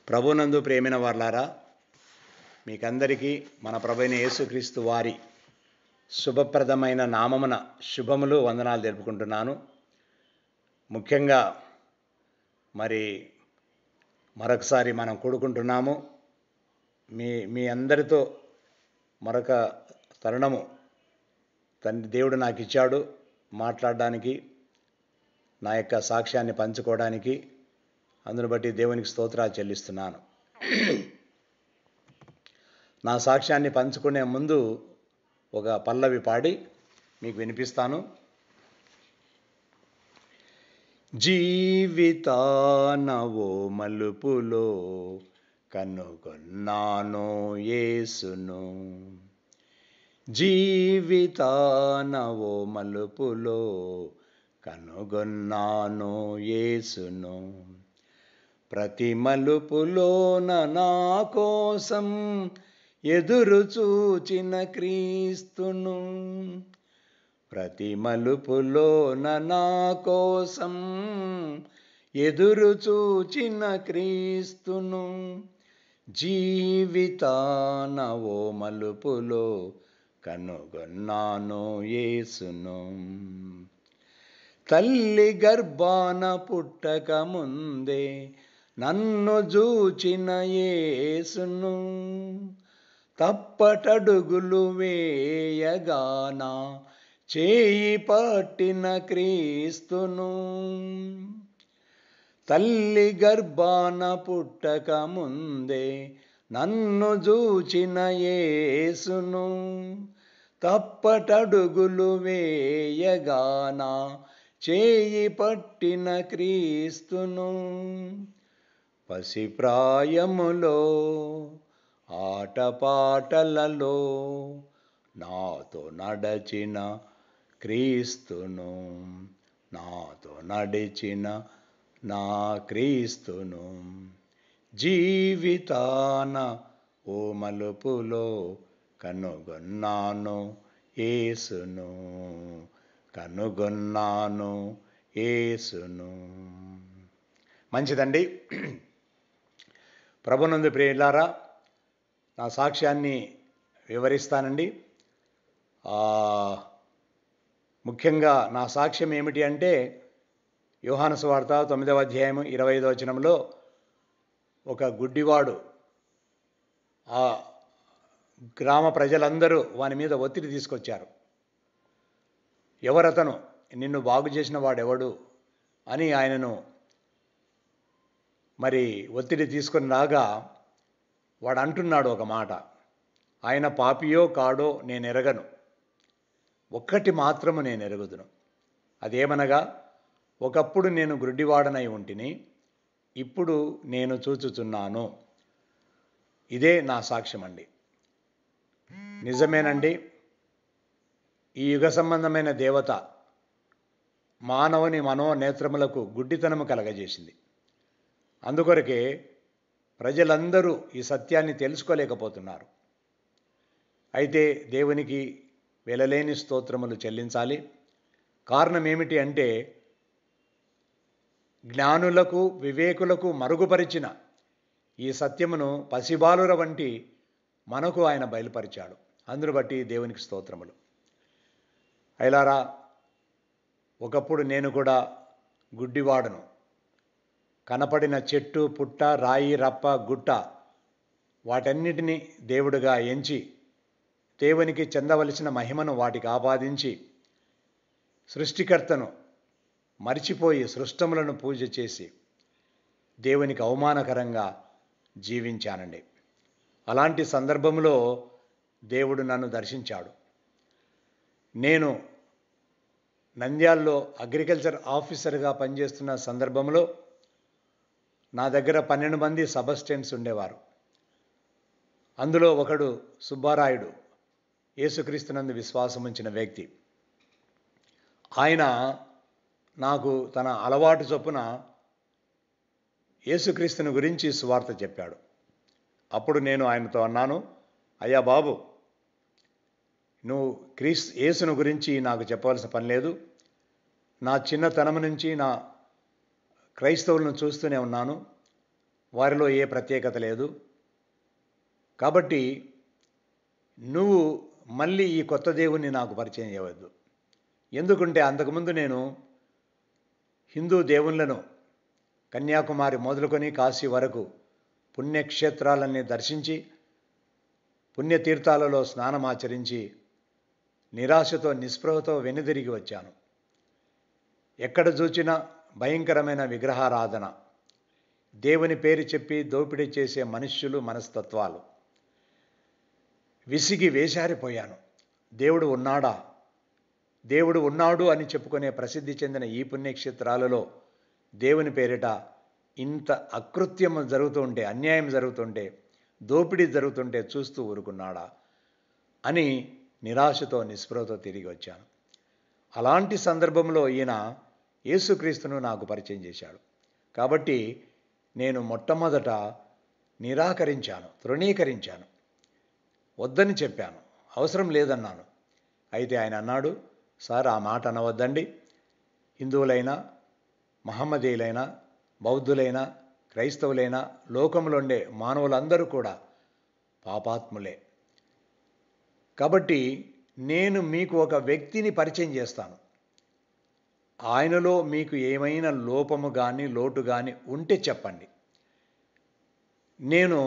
ప్రభునందు ప్రేమైన వారలారా, మీకందరికీ మన ప్రభువైన యేసుక్రీస్తు వారి శుభప్రదమైన నామమున శుభములు వందనాలు తెలుపుకుంటున్నాను. ముఖ్యంగా మరొకసారి మనం కూడుకుంటున్నాము. మీ అందరితో మరొక తరుణము దేవుడు నాకు ఇచ్చాడు మాట్లాడడానికి, నా యొక్క సాక్ష్యాన్ని పంచుకోవడానికి. అందును బట్టి దేవునికి స్తోత్రాలు చెల్లిస్తున్నాను. నా సాక్ష్యాన్ని పంచుకునే ముందు ఒక పల్లవి పాడి మీకు వినిపిస్తాను. జీవితాన ఓ మలుపులో కనుగొన్నాను యేసును, జీవితాన ఓ మలుపులో కనుగొన్నాను యేసును, ప్రతి మలుపులోన నా కోసం ఎదురు చూచిన క్రీస్తును, ప్రతి మలుపులోన నా కోసం ఎదురు చూచిన క్రీస్తును, జీవితాన ఓ మలుపులో కనుగొన్నాను యేసును. తల్లి గర్భాన పుట్టక ముందే నన్ను జూచిన యేసును, తప్పటడుగులు వేయగాన చేయి పట్టిన క్రీస్తును, తల్లి గర్భాన పుట్టక ముందే నన్ను జూచిన యేసును, తప్పటడుగులు వేయగాన చేయి పట్టిన క్రీస్తును, పసిప్రాయములో ఆటపాటలలో నాతో నడచిన క్రీస్తును, నాతో నడిచిన నా క్రీస్తును, జీవితాన ఓ మలుపులో కనుగొన్నాను యేసును, కనుగొన్నాను యేసును. మంచిదండి. ప్రభునందు ప్రియులారా, నా సాక్ష్యాన్ని వివరిస్తానండి. ముఖ్యంగా నా సాక్ష్యం ఏమిటి అంటే, యోహాను సువార్త 9వ అధ్యాయం 25వ వచనంలో ఒక గుడ్డివాడు, ఆ గ్రామ ప్రజలందరూ వాని మీద ఒత్తిడి తీసుకొచ్చారు. ఎవరతను, నిన్ను బాగు చేసిన వాడెవడు అని ఆయనను ఒత్తిడి తీసుకొని రాగా వాడు అంటున్నాడు ఒక మాట, ఆయన పాపియో కాడో నేను ఎరగను, ఒక్కటి మాత్రము నేను ఎరుగుదును, అదేమనగా ఒకప్పుడు నేను గుడ్డివాడనై ఉంటిని, ఇప్పుడు నేను చూచుచున్నాను. ఇదే నా సాక్ష్యం అండి. నిజమేనండి, ఈ యుగ సంబంధమైన దేవత మానవుని మనోనేత్రములకు గుడ్డితనము కలగజేసింది. అందుకొరకే ప్రజలందరూ ఈ సత్యాన్ని తెలుసుకోలేకపోతున్నారు. అయితే దేవునికి వెలలేని స్తోత్రములు చెల్లించాలి. కారణం ఏమిటి అంటే, జ్ఞానులకు వివేకులకు మరుగుపరిచిన ఈ సత్యమును పసిబాలుర వంటి మనకు ఆయన బయలుపరిచాడు. అందును బట్టి దేవునికి స్తోత్రములు. అయిలారా, ఒకప్పుడు నేను కూడా గుడ్డివాడను. కనపడిన చెట్టు, పుట్ట, రాయి, రప్ప, గుట్ట వాటన్నిటినీ దేవుడుగా ఎంచి దేవునికి చెందవలసిన మహిమను వాటికి ఆపాదించి సృష్టికర్తను మరిచిపోయి సృష్టములను పూజ చేసి దేవునికి అవమానకరంగా జీవించానండి. అలాంటి సందర్భంలో దేవుడు నన్ను దర్శించాడు. నేను నంద్యాలలో అగ్రికల్చర్ ఆఫీసర్గా పనిచేస్తున్న సందర్భంలో నా దగ్గర 12 మంది సబ్ అసిస్టెంట్స్ ఉండేవారు. అందులో ఒకడు సుబ్బారాయుడు, యేసుక్రీస్తునందు విశ్వాసం ఉంచిన వ్యక్తి. ఆయన నాకు తన అలవాటు చొప్పున యేసుక్రీస్తుని గురించి సువార్త చెప్పాడు. అప్పుడు నేను ఆయనతో అన్నాను, అయ్యా బాబు, నువ్వు యేసును గురించి నాకు చెప్పవలసిన పని లేదు. నా చిన్నతనం నుంచి నా క్రైస్తవులను చూస్తూనే ఉన్నాను. వారిలో ఏ ప్రత్యేకత లేదు. కాబట్టి నువ్వు మళ్ళీ ఈ కొత్త దేవుణ్ణి నాకు పరిచయం చేయవద్దు. ఎందుకంటే అంతకుముందు నేను హిందూ దేవుళ్ళను కన్యాకుమారి మొదలుకొని కాశీ వరకు పుణ్యక్షేత్రాలన్నీ దర్శించి పుణ్యతీర్థాలలో స్నానమాచరించి నిరాశతో నిస్పృహతో వెనుదిరిగి వచ్చాను. ఎక్కడ చూచినా భయంకరమైన విగ్రహారాధన, దేవుని పేరు చెప్పి దోపిడీ చేసే మనుష్యులు, మనస్తత్వాలు. విసిగి వేశారిపోయాను. దేవుడు ఉన్నాడా? దేవుడు ఉన్నాడు అని చెప్పుకునే ప్రసిద్ధి చెందిన ఈ పుణ్యక్షేత్రాలలో దేవుని పేరిట ఇంత అకృత్యం జరుగుతుంటే, అన్యాయం జరుగుతుంటే, దోపిడీ జరుగుతుంటే చూస్తూ ఊరుకున్నాడా అని నిరాశతో నిస్పృహతో తిరిగి వచ్చాను. అలాంటి సందర్భంలో ఈయన యేసుక్రీస్తును నాకు పరిచయం చేశాడు. కాబట్టి నేను మొట్టమొదట నిరాకరించాను, తృణీకరించాను, వద్దని చెప్పాను, అవసరం లేదన్నాను. అయితే ఆయన అన్నాడు, సార్ ఆ మాట అనవద్దండి. హిందువులైనా, మహమ్మదీయులైనా, బౌద్ధులైనా, క్రైస్తవులైనా, లోకంలో ఉండే మానవులందరూ కూడా పాపాత్ములే. కాబట్టి నేను మీకు ఒక వ్యక్తిని పరిచయం చేస్తాను. ఆయనలో మీకు ఏమైనా లోపము కానీ లోటు కానీ ఉంటే చెప్పండి. నేను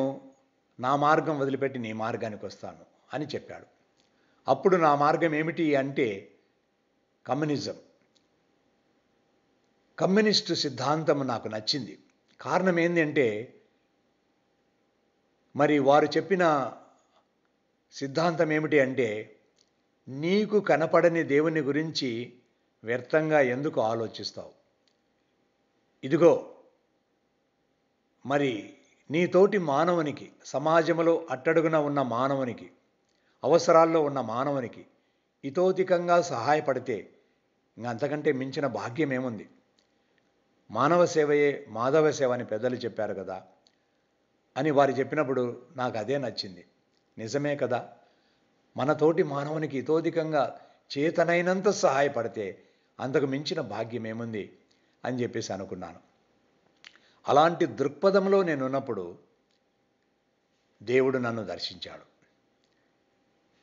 నా మార్గం వదిలిపెట్టి నీ మార్గానికి వస్తాను అని చెప్పాడు. అప్పుడు నా మార్గం ఏమిటి అంటే కమ్యూనిజం. కమ్యూనిస్టు సిద్ధాంతం నాకు నచ్చింది. కారణం ఏంటంటే మరి వారు చెప్పిన సిద్ధాంతం ఏమిటి అంటే నీకు కనపడని దేవుని గురించి వ్యర్థంగా ఎందుకు ఆలోచిస్తావు? ఇదిగో మరి నీతోటి మానవునికి, సమాజంలో అట్టడుగున ఉన్న మానవునికి, అవసరాల్లో ఉన్న మానవునికి ఇతోధికంగా సహాయపడితే అంతకంటే మించిన భాగ్యం ఏముంది? మానవ సేవయే మాధవ సేవ అని పెద్దలు చెప్పారు కదా అని వారు చెప్పినప్పుడు నాకు అదే నచ్చింది. నిజమే కదా, మనతోటి మానవునికి ఇతోధికంగా చేతనైనంత సహాయపడితే అంతకు మించిన భాగ్యం ఏముంది అని చెప్పేసి అనుకున్నాను. అలాంటి దృక్పథంలో నేను ఉన్నప్పుడు దేవుడు నన్ను దర్శించాడు.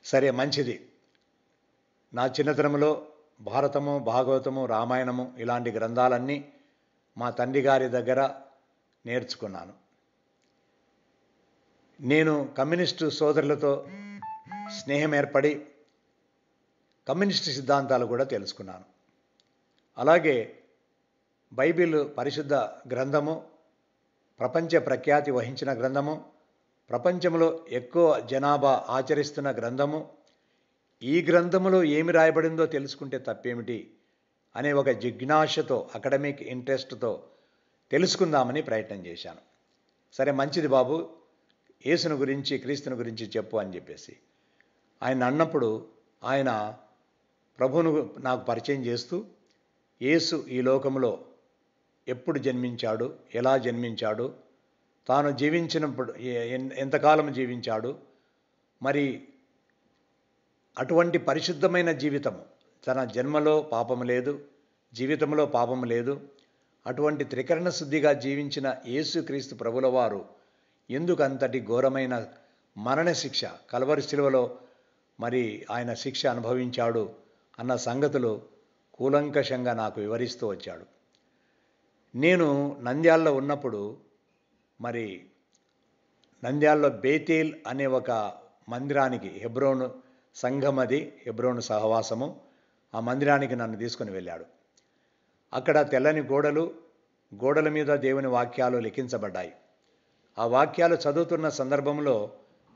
సరే, మంచిది. నా చిన్నతనంలో భారతము, భాగవతము, రామాయణము ఇలాంటి గ్రంథాలన్నీ మా తండ్రి గారి దగ్గర నేర్చుకున్నాను. నేను కమ్యూనిస్టు సోదరులతో స్నేహం ఏర్పడి కమ్యూనిస్టు సిద్ధాంతాలు కూడా తెలుసుకున్నాను. అలాగే బైబిల్ పరిశుద్ధ గ్రంథము, ప్రపంచ ప్రఖ్యాతి వహించిన గ్రంథము, ప్రపంచంలో ఎక్కువ జనాభా ఆచరిస్తున్న గ్రంథము, ఈ గ్రంథములో ఏమి రాయబడిందో తెలుసుకుంటే తప్పేమిటి అనే ఒక జిజ్ఞాసతో, అకాడమిక్ ఇంట్రెస్ట్తో తెలుసుకుందామని ప్రయత్నం చేశాను. సరే, మంచిది బాబు, యేసును గురించి, క్రీస్తుని గురించి చెప్పు అని చెప్పేసి ఆయన అన్నప్పుడు ఆయన ప్రభువును నాకు పరిచయం చేస్తూ యేసు ఈ లోకంలో ఎప్పుడు జన్మించాడు, ఎలా జన్మించాడు, తాను జీవించినప్పుడు ఎంతకాలం జీవించాడు, మరి అటువంటి పరిశుద్ధమైన జీవితము, తన జన్మలో పాపము లేదు, జీవితంలో పాపము లేదు, అటువంటి త్రికరణ శుద్ధిగా జీవించిన యేసుక్రీస్తు ప్రభుల వారు ఎందుకు అంతటి ఘోరమైన మరణశిక్ష, కల్వరి శిలువలో మరి ఆయన శిక్ష అనుభవించాడు అన్న సంగతులు కూలంకషంగా నాకు వివరిస్తూ వచ్చాడు. నేను నంద్యాలలో ఉన్నప్పుడు మరి నంద్యాలలో బేతేల్ అనే ఒక మందిరానికి, హెబ్రోను సంఘం, అది హెబ్రోను సహవాసము, ఆ మందిరానికి నన్ను తీసుకుని వెళ్ళాడు. అక్కడ తెల్లని గోడలు, గోడల మీద దేవుని వాక్యాలు లిఖించబడ్డాయి. ఆ వాక్యాలు చదువుతున్న సందర్భంలో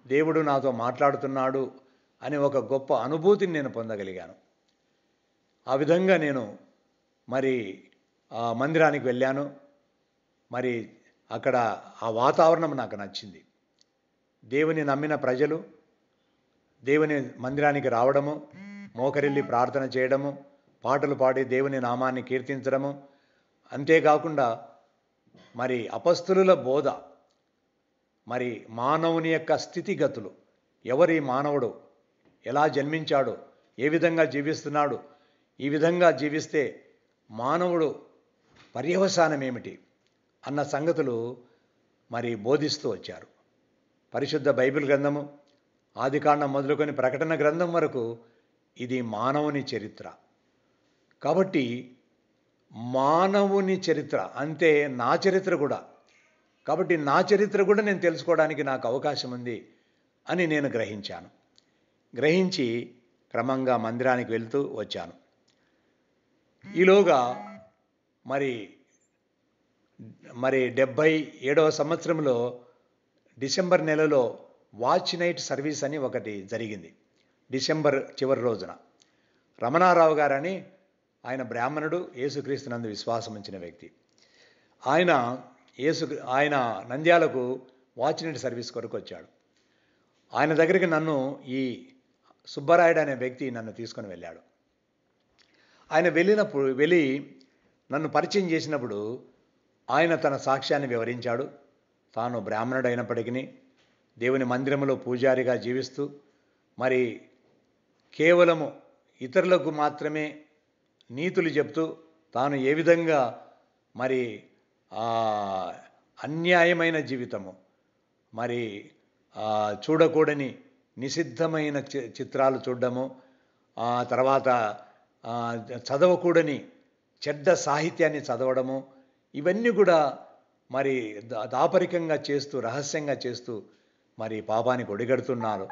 దేవుడు నాతో మాట్లాడుతున్నాడు అనే ఒక గొప్ప అనుభూతిని నేను పొందగలిగాను. ఆ విధంగా నేను మరి ఆ మందిరానికి వెళ్ళాను. మరి అక్కడ ఆ వాతావరణం నాకు నచ్చింది. దేవుని నమ్మిన ప్రజలు దేవుని మందిరానికి రావడము, మోకరిల్లి ప్రార్థన చేయడము, పాటలు పాడి దేవుని నామాన్ని కీర్తించడము, అంతేకాకుండా మరి అపస్తులుల బోధ, మరి మానవుని యొక్క స్థితిగతులు, ఎవరి మానవుడు ఎలా జన్మించాడు, ఏ విధంగా జీవిస్తున్నాడు, ఈ విధంగా జీవిస్తే మానవుడు పర్యవసానం ఏమిటి అన్న సంగతులు మరి బోధిస్తూ వచ్చారు. పరిశుద్ధ బైబిల్ గ్రంథము ఆదికాండం మొదలుకొని ప్రకటన గ్రంథం వరకు ఇది మానవుని చరిత్ర. కాబట్టి మానవుని చరిత్ర అంటే నా చరిత్ర కూడా. కాబట్టి నా చరిత్ర కూడా నేను తెలుసుకోవడానికి నాకు అవకాశం ఉంది అని నేను గ్రహించాను. గ్రహించి క్రమంగా మందిరానికి వెళ్తూ వచ్చాను. ఈలోగా మరి 77వ సంవత్సరంలో డిసెంబర్ నెలలో వాచ్ నైట్ సర్వీస్ అని ఒకటి జరిగింది. డిసెంబర్ చివరి రోజున రమణారావు గారని ఆయన బ్రాహ్మణుడు, యేసుక్రీస్తునందు విశ్వాసం ఉంచిన వ్యక్తి. ఆయన నంద్యాలకు వాచ్ నైట్ సర్వీస్ కొరకు వచ్చాడు. ఆయన దగ్గరికి నన్ను ఈ సుబ్బరాయుడు అనే వ్యక్తి నన్ను తీసుకొని వెళ్ళాడు. ఆయన వెళ్ళి నన్ను పరిచయం చేసినప్పుడు ఆయన తన సాక్ష్యాన్ని వివరించాడు. తాను బ్రాహ్మణుడు అయినప్పటికీ దేవుని మందిరంలో పూజారిగా జీవిస్తూ మరి కేవలము ఇతరులకు మాత్రమే నీతులు చెప్తూ తాను ఏ విధంగా మరి అన్యాయమైన జీవితము, మరి చూడకూడని నిషిద్ధమైన చిత్రాలు చూడడము, తర్వాత చదవకూడని చెడ్డ సాహిత్యాన్ని చదవడము, ఇవన్నీ కూడా మరి దాపరికంగా చేస్తూ రహస్యంగా చేస్తూ మరి పాపానికి ఒడిగడుతున్నారు.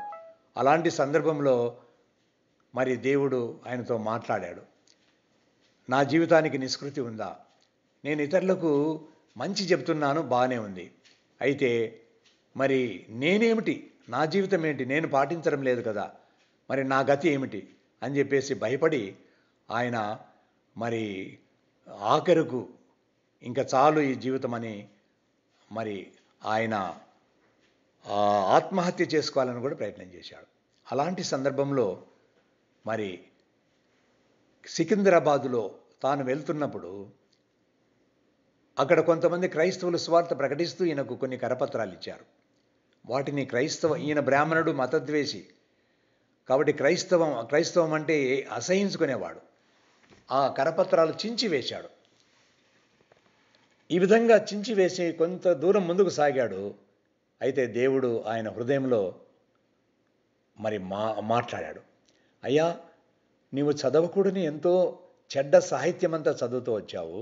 అలాంటి సందర్భంలో మరి దేవుడు ఆయనతో మాట్లాడాడు. నా జీవితానికి నిష్కృతి ఉందా? నేను ఇతరులకు మంచి చెప్తున్నాను, బాగానే ఉంది. అయితే మరి నేనేమిటి, నా జీవితం ఏంటి, నేను పాటించడం లేదు కదా, మరి నా గతి ఏమిటి అని చెప్పేసి భయపడి ఆయన మరి ఆఖరుకు ఇంకా చాలు ఈ జీవితం అని మరి ఆయన ఆత్మహత్య చేసుకోవాలని కూడా ప్రయత్నం చేశాడు. అలాంటి సందర్భంలో మరి సికింద్రాబాదులో తాను వెళ్తున్నప్పుడు అక్కడ కొంతమంది క్రైస్తవులు సువార్త ప్రకటిస్తూ ఈయనకు కొన్ని కరపత్రాలు ఇచ్చారు. వాటిని ఈయన బ్రాహ్మణుడు, మతద్వేషి కాబట్టి క్రైస్తవం అంటే అసహించుకునేవాడు. ఆ కరపత్రాలు చించి వేశాడు. ఈ విధంగా చించి వేసి కొంత దూరం ముందుకు సాగాడు. అయితే దేవుడు ఆయన హృదయంలో మరి మాట్లాడాడు. అయ్యా, నీవు చదవకూడని ఎంతో చెడ్డ సాహిత్యం అంతా చదువుతూ వచ్చావు,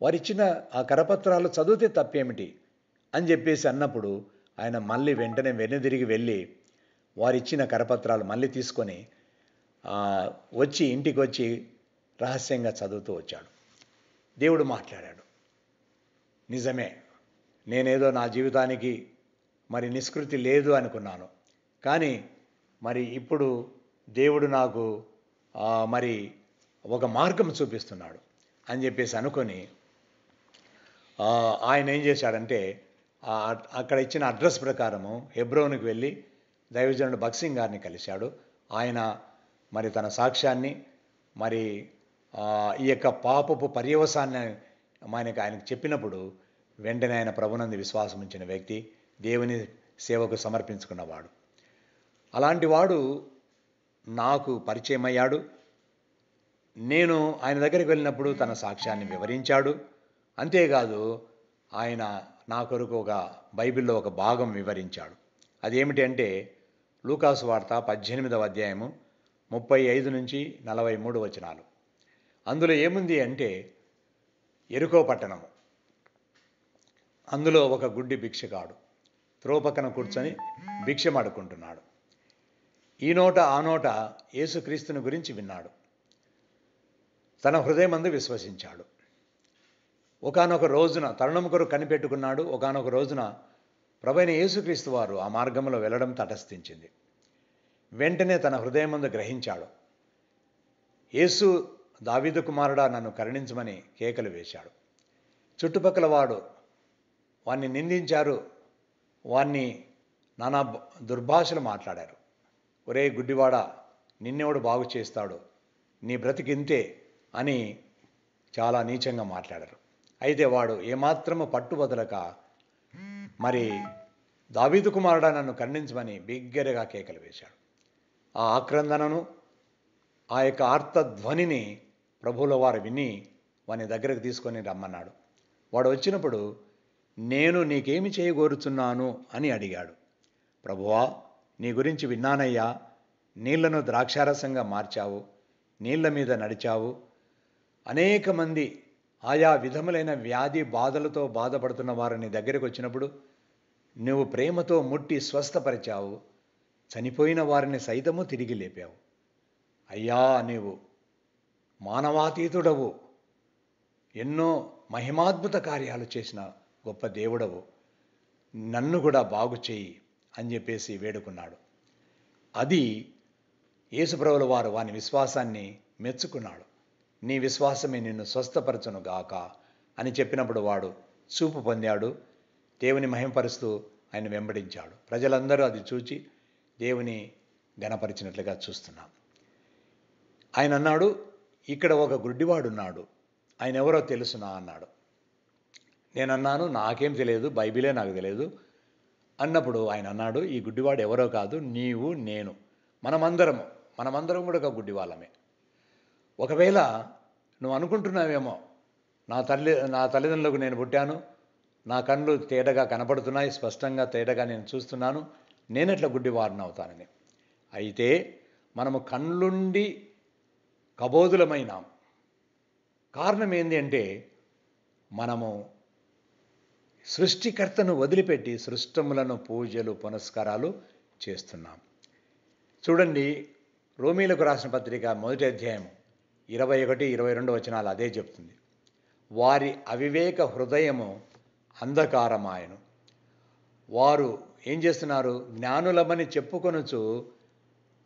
వారిచ్చిన ఆ కరపత్రాలు చదివితే తప్పేమిటి అని చెప్పేసి అన్నప్పుడు ఆయన మళ్ళీ వెంటనే వెనుదిరిగి వెళ్ళి వారిచ్చిన కరపత్రాలు మళ్ళీ తీసుకొని ఇంటికి వచ్చి రహస్యంగా చదువుతూ వచ్చాడు. దేవుడు మాట్లాడాడు. నిజమే, నేనేదో నా జీవితానికి మరి నిష్కృతి లేదు అనుకున్నాను, కానీ మరి ఇప్పుడు దేవుడు నాకు మరి ఒక మార్గం చూపిస్తున్నాడు అని చెప్పేసి అనుకొని ఆయన ఏం చేశాడంటే అక్కడ ఇచ్చిన అడ్రస్ ప్రకారము హెబ్రోన్కి వెళ్ళి దైవజనుడు భక్సింగ్ గారిని కలిశాడు. ఆయన మరి తన సాక్ష్యాన్ని మరి ఈ యొక్క పాపపు పర్యవసాన్ని ఆయనకు చెప్పినప్పుడు వెంటనే ఆయన ప్రభునందు విశ్వాసం ఉంచిన వ్యక్తి, దేవుని సేవకు సమర్పించుకున్నవాడు. అలాంటి వాడు నాకు పరిచయం అయ్యాడు. నేను ఆయన దగ్గరికి వెళ్ళినప్పుడు తన సాక్ష్యాన్ని వివరించాడు. అంతేకాదు ఆయన నా కొరకు ఒక బైబిల్లో ఒక భాగం వివరించాడు. అదేమిటి అంటే లూకాసు వార్త 18వ అధ్యాయము 35 నుంచి 43 వచనాలు. అందులో ఏముంది అంటే యెరికో పట్టణము, అందులో ఒక గుడ్డి భిక్షగాడు త్రోవ పక్కన కూర్చొని భిక్షమాడుకుంటున్నాడు. ఈ నోట ఆ నోట యేసుక్రీస్తుని గురించి విన్నాడు, తన హృదయమందు విశ్వసించాడు. ఒకానొక రోజున తరుణం కొరకు కనిపెట్టుకున్నాడు. ఒకానొక రోజున ప్రభువైన యేసుక్రీస్తు వారు ఆ మార్గంలో వెళ్ళడం తటస్థించింది. వెంటనే తన హృదయమందు గ్రహించాడు. యేసు, దావీదు కుమారుడా, నన్ను కరుణించమని కేకలు వేశాడు. చుట్టుపక్కల వాణ్ణి నిందించారు, వాణ్ణి నానా దుర్భాషలు మాట్లాడారు. ఒరే గుడ్డివాడా, నిన్నెవడు బాగు చేస్తాడు, నీ బ్రతికింతే అని చాలా నీచంగా మాట్లాడారు. అయితే వాడు ఏమాత్రము పట్టు వదలక మరి దావీదు కుమారుడా, నన్ను ఖండించమని బిగ్గరగా కేకలు వేశాడు. ఆ ఆక్రందనను, ఆ యొక్క ఆర్తధ్వనిని ప్రభువుల వారు విని వాని దగ్గరకు తీసుకొని రమ్మన్నాడు. వాడు వచ్చినప్పుడు నేను నీకేమి చేయగోరుచున్నాను అని అడిగాడు. ప్రభువా, నీ గురించి విన్నానయ్యా, నీళ్లను ద్రాక్షారసంగా మార్చావు, నీళ్ల మీద నడిచావు, అనేక మంది ఆయా విధములైన వ్యాధి బాధలతో బాధపడుతున్న వారిని దగ్గరికి వచ్చినప్పుడు నువ్వు ప్రేమతో ముట్టి స్వస్థపరిచావు, చనిపోయిన వారిని సైతము తిరిగి లేపావు. అయ్యా, నీవు మానవాతీతుడవు, ఎన్నో మహిమాద్భుత కార్యాలు చేసిన గొప్ప దేవుడవు, నన్ను కూడా బాగు చేయి అని చెప్పేసి వేడుకున్నాడు. అది యేసుప్రభుల వారు వాని విశ్వాసాన్ని మెచ్చుకున్నాడు. నీ విశ్వాసమే నిన్ను స్వస్థపరచును గాక అని చెప్పినప్పుడు వాడు చూపు పొందాడు. దేవుని మహిమపరుస్తూ ఆయన వెంబడించాడు. ప్రజలందరూ అది చూచి దేవుని ఘనపరిచినట్లుగా చూస్తున్నాం. ఆయన అన్నాడు, ఇక్కడ ఒక గుడ్డివాడున్నాడు, ఆయన ఎవరో తెలుసునా అన్నాడు. నేనన్నాను, నాకేం తెలియదు, బైబిలే నాకు తెలియదు అన్నప్పుడు ఆయన అన్నాడు, ఈ గుడ్డివాడు ఎవరో కాదు, నీవు నేను, మనమందరం కూడా ఒక గుడ్డివాళ్ళమే. ఒకవేళ నువ్వు అనుకుంటున్నావేమో, నా తల్లిదండ్రులకు నేను పుట్టాను, నా కళ్ళు తేటగా కనపడుతున్నాయి, స్పష్టంగా తేటగా నేను చూస్తున్నాను, నేనెట్లా గుడ్డివాడిని అవుతానని. అయితే మనము కళ్ళుండి కబోదులమైనాం. కారణం ఏంటి అంటే, మనము సృష్టికర్తను వదిలిపెట్టి సృష్టములను పూజలు పునస్కారాలు చేస్తున్నాం. చూడండి, రోమీలకు రాసిన పత్రిక 1వ అధ్యాయం 21, 22 వచనాలు అదే చెప్తుంది. వారి అవివేక హృదయము అంధకారమాయను. వారు ఏం చేస్తున్నారు? జ్ఞానులమని చెప్పుకొనుచు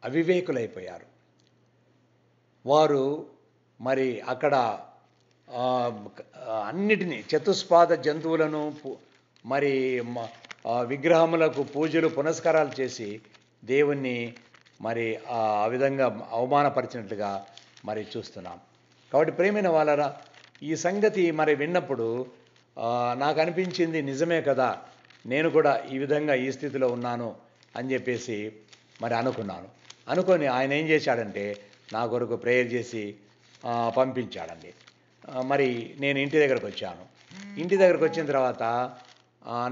అవివేకులైపోయారు. వారు మరి అక్కడ అన్నిటినీ చతుష్పాద జంతువులను మరి విగ్రహములకు పూజలు పునస్కారాలు చేసి దేవుణ్ణి మరి ఆ విధంగా అవమానపరిచినట్లుగా మరి చూస్తున్నాం. కాబట్టి ప్రియమైన వాళ్ళరా, ఈ సంగతి మరి విన్నప్పుడు నాకు అనిపించింది, నిజమే కదా, నేను కూడా ఈ విధంగా ఈ స్థితిలో ఉన్నాను అని చెప్పేసి మరి అనుకొని ఆయన ఏం చేశాడంటే నా కొరకు ప్రేయర్ చేసి పంపించాడండి. మరి నేను ఇంటి దగ్గరకు వచ్చాను. ఇంటి దగ్గరకు వచ్చిన తర్వాత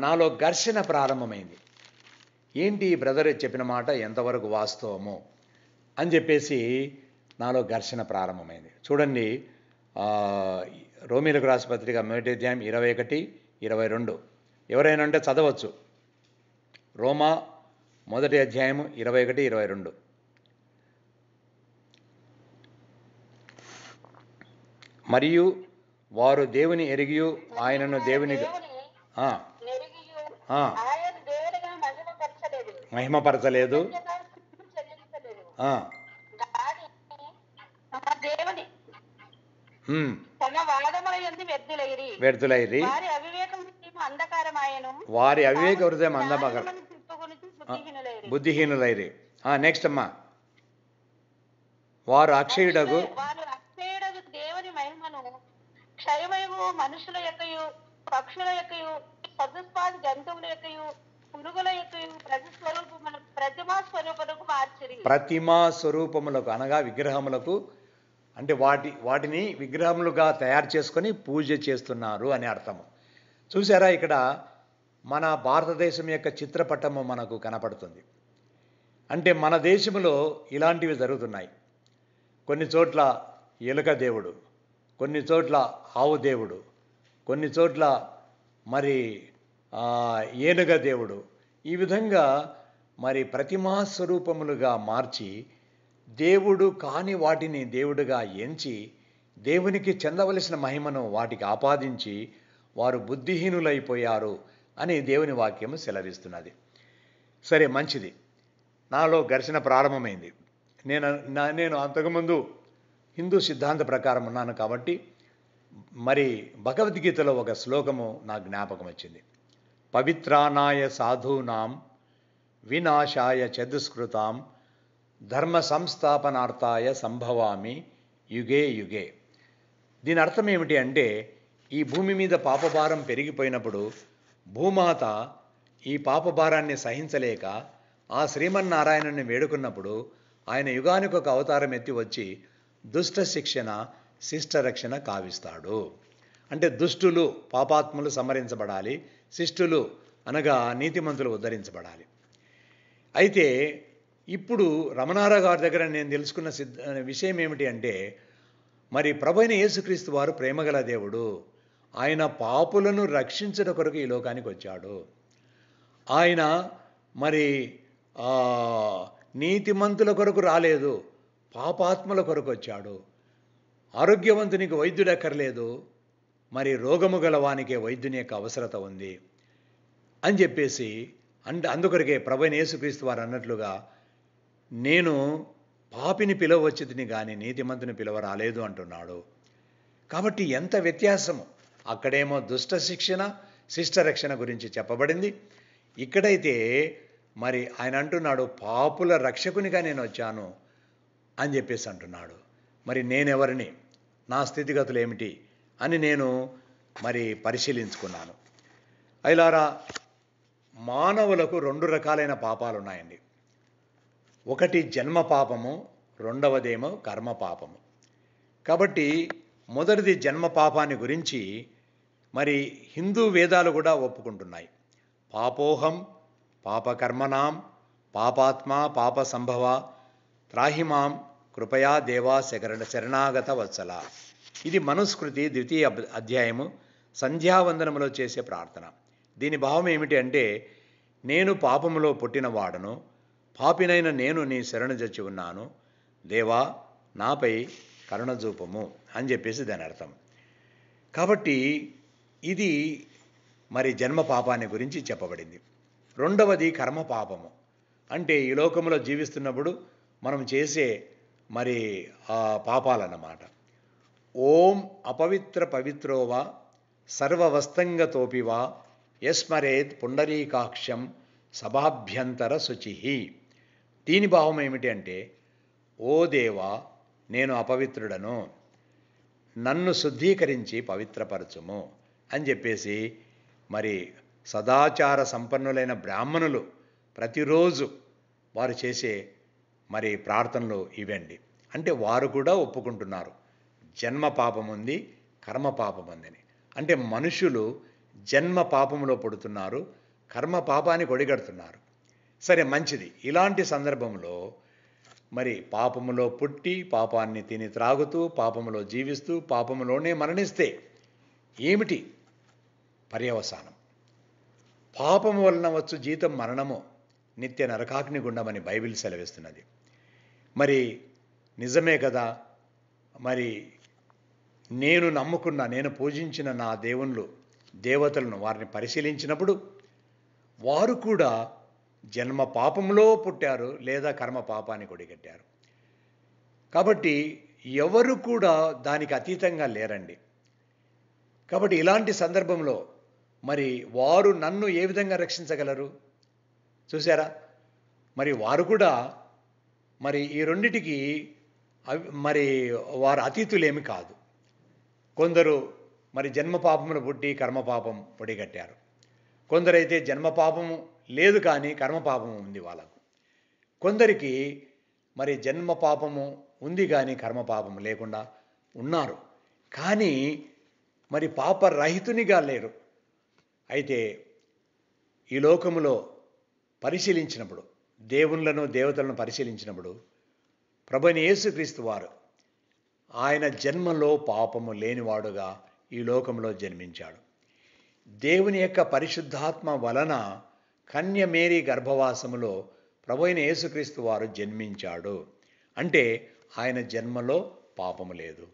నాలో ఘర్షణ ప్రారంభమైంది. ఏంటి బ్రదర్ చెప్పిన మాట ఎంతవరకు వాస్తవమో అని చెప్పేసి నాలో ఘర్షణ ప్రారంభమైంది. చూడండి, రోమీలకు రాసిన పత్రిక 1వ అధ్యాయం 21, 22 ఎవరైనా అంటే చదవచ్చు. రోమా 1వ అధ్యాయం 21, 22. మరియు వారు దేవుని ఎరిగియు ఆయనను దేవుని మహిమపరచలేదు, వ్యర్థులైరి, వారి అవివేక హృదయం అంధకారం, బుద్ధిహీనులైరి. నెక్స్ట్ అమ్మా, వారు అక్షయుడగు దేవుని మహిమను క్షయమయు మనుషుల యొక్కయు పక్షుల యొక్కయు చతుష్పాద జంతువుల యొక్కయు పురుగుల యొక్కయు ప్రతిమా స్వరూపములకు అనగా విగ్రహములకు, అంటే వాటిని విగ్రహములుగా తయారు చేసుకొని పూజ చేస్తున్నారు అని అర్థము. చూసారా, ఇక్కడ మన భారతదేశం యొక్క చిత్రపటము మనకు కనపడుతుంది. అంటే మన దేశంలో ఇలాంటివి జరుగుతున్నాయి. కొన్ని చోట్ల ఎలుక దేవుడు, కొన్ని చోట్ల ఆవు దేవుడు, కొన్ని చోట్ల మరి ఏనుగ దేవుడు, ఈ విధంగా మరి ప్రతిమా స్వరూపములుగా మార్చి దేవుడు కాని వాటిని దేవుడుగా ఎంచి దేవునికి చెందవలసిన మహిమను వాటికి ఆపాదించి వారు బుద్ధిహీనులైపోయారు అని దేవుని వాక్యము సెలవిస్తున్నది. సరే, మంచిది. నాలో ఘర్షణ ప్రారంభమైంది. నేను అంతకుముందు హిందూ సిద్ధాంత ప్రకారం ఉన్నాను కాబట్టి మరి భగవద్గీతలో ఒక శ్లోకము నా జ్ఞాపకం వచ్చింది. పవిత్రానాయ సాధూనాం వినాశాయ చతుష్కృతాం ధర్మ సంస్థాపనార్థాయ సంభవామి యుగే యుగే. దీని అర్థం ఏమిటి అంటే, ఈ భూమి మీద పాపభారం పెరిగిపోయినప్పుడు భూమాత ఈ పాపభారాన్ని సహించలేక ఆ శ్రీమన్నారాయణుని వేడుకున్నప్పుడు ఆయన యుగానికి ఒక అవతారం ఎత్తి వచ్చి దుష్ట శిక్షణ శిష్ట రక్షణ కావిస్తాడు. అంటే దుష్టులు పాపాత్ములు సంహరించబడాలి, శిష్టులు అనగా నీతిమంతులు ఉద్ధరించబడాలి. అయితే ఇప్పుడు రమణారావు గారి దగ్గర నేను తెలుసుకున్న విషయం ఏమిటి అంటే, మరి ప్రభువైన యేసుక్రీస్తు వారు ప్రేమగల దేవుడు. ఆయన పాపులను రక్షించడం కొరకు ఈ లోకానికి వచ్చాడు. ఆయన మరి నీతిమంతుల కొరకు రాలేదు, పాపాత్ముల కొరకు వచ్చాడు. ఆరోగ్యవంతునికి వైద్యుడు అక్కర్లేదు, మరి రోగము గలవానికే వైద్యుని యొక్క అవసరత ఉంది అని చెప్పేసి అందుకొరకే ప్రభువైన యేసుక్రీస్తు వారు అన్నట్లుగా, నేను పాపిని పిలవచ్చుని కానీ నీతిమంతుని పిలవ రాలేదు అంటున్నాడు. కాబట్టి ఎంత వ్యత్యాసము! అక్కడేమో దుష్ట శిక్షణ, శిష్ట రక్షణ గురించి చెప్పబడింది. ఇక్కడైతే మరి ఆయన అంటున్నాడు, పాపుల రక్షకునిగా నేను వచ్చాను అని చెప్పేసి అంటున్నాడు. మరి నేనెవరిని, నా స్థితిగతులు ఏమిటి అని నేను మరి పరిశీలించుకున్నాను. అయిలారా, మానవులకు 2 రకాలైన పాపాలు ఉన్నాయండి. ఒకటి జన్మ పాపము, రెండవదేమో కర్మ పాపము. కాబట్టి మొదటిది జన్మ పాపాన్ని గురించి మరి హిందూ వేదాలు కూడా ఒప్పుకుంటున్నాయి. పాపోహం పాపకర్మణాం పాపాత్మ పాప సంభవ త్రాహిమాం కృపయా దేవా శరణాగత వత్సల. ఇది మనుస్మృతి 2వ అధ్యాయము సంధ్యావందనములో చేసే ప్రార్థన. దీని భావం ఏమిటి అంటే, నేను పాపములో పుట్టినవాడను, పాపినైన నేను నీ శరణు జొచ్చి ఉన్నాను, దేవా నాపై కరుణ చూపము అని చెప్పేసి దాని అర్థం. కాబట్టి ఇది మరి జన్మ పాపాన్ని గురించి చెప్పబడింది. రెండవది కర్మ పాపము. అంటే ఈ లోకంలో జీవిస్తున్నప్పుడు మనం చేసే మరి పాపాలన్నమాట. ఓం అపవిత్ర పవిత్రోవా సర్వవస్తంగతోపివా యస్మరేత్ పుండరీకాక్షం సభాభ్యంతర శుచి. దీని భావం ఏమిటి అంటే, ఓ దేవా నేను అపవిత్రుడను, నన్ను శుద్ధీకరించి పవిత్రపరచుము అని చెప్పేసి మరి సదాచార సంపన్నులైన బ్రాహ్మణులు ప్రతిరోజు వారు చేసే మరి ప్రార్థనలు ఇవండి. అంటే వారు కూడా ఒప్పుకుంటున్నారు జన్మ పాపం ఉంది, కర్మ పాపం ఉందని. అంటే మనుషులు జన్మ పాపములో పడుతున్నారు, కర్మ పాపానికి ఒడిగడుతున్నారు. సరే, మంచిది. ఇలాంటి సందర్భంలో మరి పాపములో పుట్టి పాపాన్ని తిని త్రాగుతూ పాపములో జీవిస్తూ పాపములోనే మరణిస్తే ఏమిటి పర్యవసానం? పాపము వలన వచ్చు జీతం మరణము, నిత్య నరకాగ్ని గుండమని బైబిల్ సెలవిస్తున్నది. మరి నిజమే కదా. మరి నేను నమ్ముకున్న, నేను పూజించిన నా దేవతలను వారిని పరిశీలించినప్పుడు వారు కూడా జన్మ పాపంలో పుట్టారు లేదా కర్మ పాపానికి ఒడిగట్టారు. కాబట్టి ఎవరు కూడా దానికి అతీతంగా లేరండి. కాబట్టి ఇలాంటి సందర్భంలో మరి వారు నన్ను ఏ విధంగా రక్షించగలరు? చూసారా, మరి వారు కూడా మరి ఈ రెండిటికి మరి వారు అతీతులేమి కాదు. కొందరు మరి జన్మ పాపమును పుట్టి కర్మపాపం పొడిగట్టారు. కొందరైతే జన్మ పాపము లేదు కానీ కర్మపాపము ఉంది వాళ్ళకు. కొందరికి మరి జన్మ పాపము ఉంది కానీ కర్మపాపము లేకుండా ఉన్నారు, కానీ మరి పాపరహితునిగా లేరు. అయితే ఈ లోకములో పరిశీలించినప్పుడు, దేవతలను పరిశీలించినప్పుడు ప్రభువైన యేసుక్రీస్తు వారు ఆయన జన్మలో పాపము లేనివాడుగా ఈ లోకంలో జన్మించాడు. దేవుని యొక్క పరిశుద్ధాత్మ వలన కన్య మేరీ గర్భవాసములో ప్రభువైన యేసుక్రీస్తు వారు జన్మించాడు. అంటే ఆయన జన్మలో పాపము లేదు.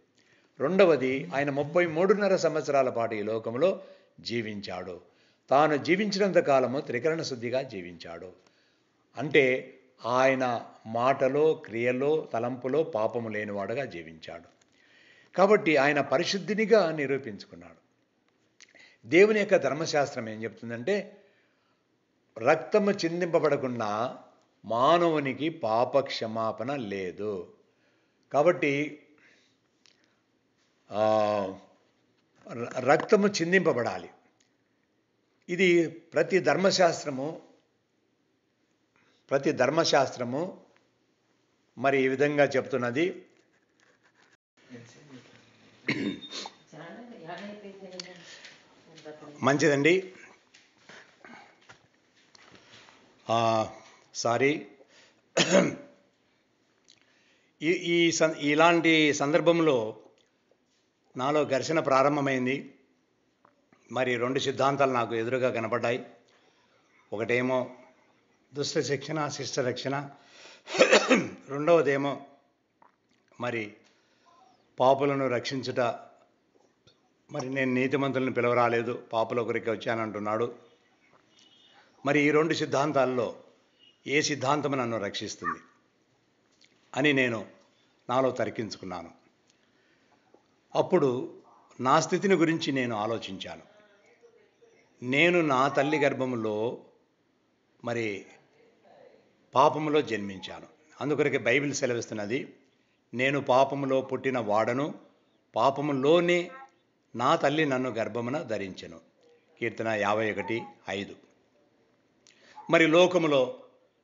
రెండవది, ఆయన 33.5 సంవత్సరాల పాటు ఈ లోకంలో జీవించాడు. తాను జీవించినంత కాలము త్రికరణ శుద్ధిగా జీవించాడు. అంటే ఆయన మాటలో, క్రియలో, తలంపులో పాపము లేనివాడుగా జీవించాడు. కాబట్టి ఆయన పరిశుద్ధినిగా నిరూపించుకున్నాడు. దేవుని యొక్క ధర్మశాస్త్రం ఏం చెప్తుందంటే, రక్తము చిందింపబడకుండా మానవునికి పాప క్షమాపణ లేదు. కాబట్టి రక్తము చిందింపబడాలి. ఇది ప్రతి ధర్మశాస్త్రము మరి ఈ విధంగా చెప్తున్నది. మంచిదండి. సారీ, ఇలాంటి సందర్భంలో నాలో ఘర్షణ ప్రారంభమైంది. మరి 2 సిద్ధాంతాలు నాకు ఎదురుగా కనపడ్డాయి. ఒకటేమో దుష్ట శిక్షణ, శిష్ట రక్షణ. రెండవదేమో మరి పాపులను రక్షించుట. మరి నేను నీతిమంతులను పిలవరాలేదు, పాపుల కొరికి వచ్చానంటున్నాడు. మరి ఈ 2 సిద్ధాంతాల్లో ఏ సిద్ధాంతం నన్ను రక్షిస్తుంది అని నేను నాలో తర్కించుకున్నాను. అప్పుడు నా స్థితిని గురించి నేను ఆలోచించాను. నేను నా తల్లి గర్భములో మరి పాపములో జన్మించాను. అందుకొరకే బైబిల్ సెలవిస్తున్నది, నేను పాపములో పుట్టిన వాడను, పాపములోనే నా తల్లి నన్ను గర్భమున ధరించెను. కీర్తన 51:5. మరి లోకములో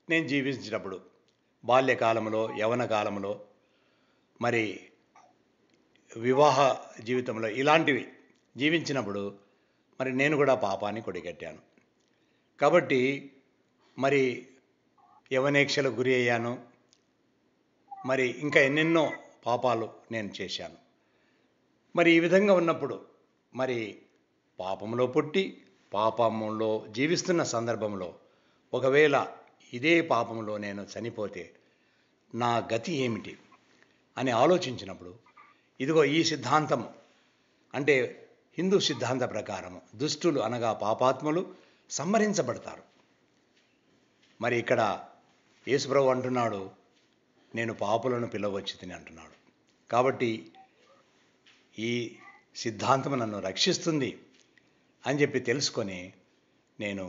నేను జీవించినప్పుడు, బాల్యకాలంలో, యవ్వన కాలంలో, మరి వివాహ జీవితంలో ఇలాంటివి జీవించినప్పుడు మరి నేను కూడా పాపాన్ని కొడిగట్టాను. కాబట్టి మరి యవనేక్షలకు గురి అయ్యాను. మరి ఇంకా ఎన్నెన్నో పాపాలు నేను చేశాను. మరి ఈ విధంగా ఉన్నప్పుడు మరి పాపంలో పుట్టి పాపంలో జీవిస్తున్న సందర్భంలో ఒకవేళ ఇదే పాపంలో నేను చనిపోతే నా గతి ఏమిటి అని ఆలోచించినప్పుడు, ఇదిగో ఈ సిద్ధాంతము అంటే హిందూ సిద్ధాంత ప్రకారము దుష్టులు అనగా పాపాత్ములు సంహరించబడతారు. మరి ఇక్కడ యేసుప్రభు అంటున్నాడు, నేను పాపులను పిలవచ్చుతిని అంటున్నాడు. కాబట్టి ఈ సిద్ధాంతం నన్ను రక్షిస్తుంది అని చెప్పి తెలుసుకొని నేను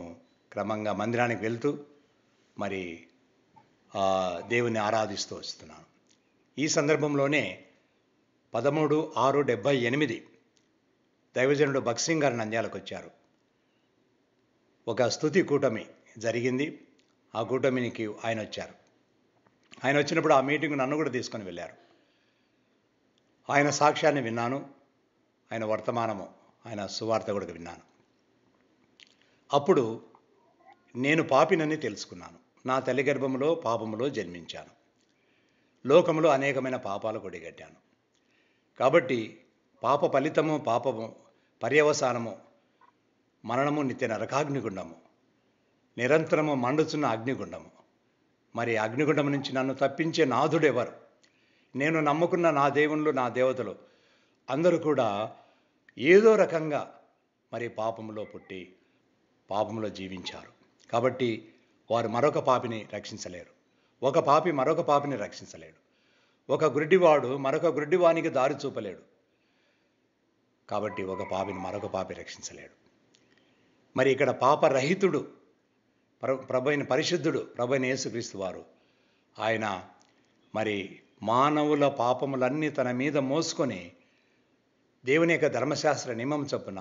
క్రమంగా మందిరానికి వెళ్తూ మరి దేవుని ఆరాధిస్తూ వస్తున్నాను. ఈ సందర్భంలోనే 13/6/78 దైవజనుడు భక్సింగ్ గారు నంద్యాలకు వచ్చారు. ఒక స్తుతి కూటమి జరిగింది. ఆ కూటమికి ఆయన వచ్చారు. ఆయన వచ్చినప్పుడు ఆ మీటింగ్ నన్ను కూడా తీసుకొని వెళ్ళారు. ఆయన సాక్ష్యాన్ని విన్నాను, ఆయన వర్తమానము, ఆయన సువార్త కూడా విన్నాను. అప్పుడు నేను పాపినని తెలుసుకున్నాను. నా తల్లి గర్భములో పాపములో జన్మించాను. లోకములో అనేకమైన పాపాలు కొడిగట్టాను. కాబట్టి పాప ఫలితము, పాపము పర్యవసానము మరణము, నిత్య నరకాగ్నిగుండము, నిరంతరము మండుచున్న అగ్నిగుండము. మరి అగ్నిగుండం నుంచి నన్ను తప్పించే నాథుడెవరు? నేను నమ్ముకున్న నా దేవుళ్ళు, నా దేవతలు అందరూ కూడా ఏదో రకంగా మరి పాపములో పుట్టి పాపములో జీవించారు. కాబట్టి వారు మరొక పాపిని రక్షించలేరు. ఒక పాపి మరొక పాపిని రక్షించలేడు. ఒక గుడ్డివాడు మరొక గుడ్డివానికి దారి చూపలేడు. కాబట్టి ఒక పాపిని మరొక పాపి రక్షించలేడు. మరి ఇక్కడ పాపరహితుడు ప్రభువైన పరిశుద్ధుడు ప్రభువైన యేసుక్రీస్తు వారు, ఆయన మరి మానవుల పాపములన్నీ తన మీద మోసుకొని దేవుని యొక్క ధర్మశాస్త్ర నియమం చొప్పున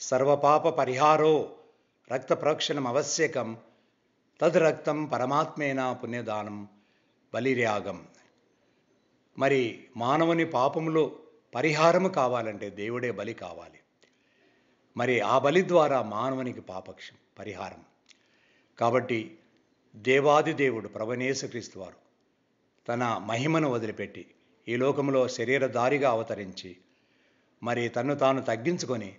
సర్వపాప పరిహారో రక్త ప్రోక్షణం ఆవశ్యకం తద్ రక్తం పరమాత్మేన పుణ్యదానం బలిర్యాగం. మరి మానవుని పాపములో పరిహారము కావాలంటే దేవుడే బలి కావాలి. మరి ఆ బలి ద్వారా మానవునికి పాపక్షం పరిహారం. కాబట్టి దేవాది దేవుడు ప్రభువైన యేసుక్రీస్తు వారు తన మహిమను వదిలిపెట్టి ఈ లోకంలో శరీరధారిగా అవతరించి మరి తన్ను తాను తగ్గించుకొని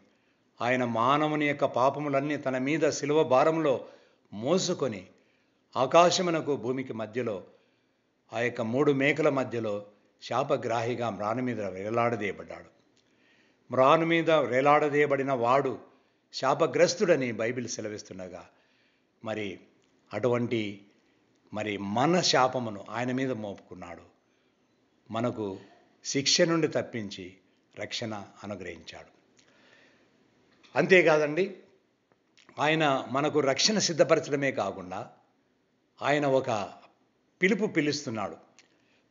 ఆయన మానవుని యొక్క పాపములన్నీ తన మీద శిలువ భారంలో మోసుకొని ఆకాశమునకు భూమికి మధ్యలో ఆ యొక్క 3 మేకల మధ్యలో శాపగ్రాహిగా మ్రాను మీద వేలాడదీయబడ్డాడు. మ్రాను మీద వేలాడదీయబడిన వాడు శాపగ్రస్తుడని బైబిల్ సెలవిస్తుండగా మరి అటువంటి మరి మన శాపమును ఆయన మీద మోపుకున్నాడు. మనకు శిక్ష నుండి తప్పించి రక్షణ అనుగ్రహించాడు. అంతేకాదండి, ఆయన మనకు రక్షణ సిద్ధపరచడమే కాకుండా ఆయన ఒక పిలుస్తున్నాడు.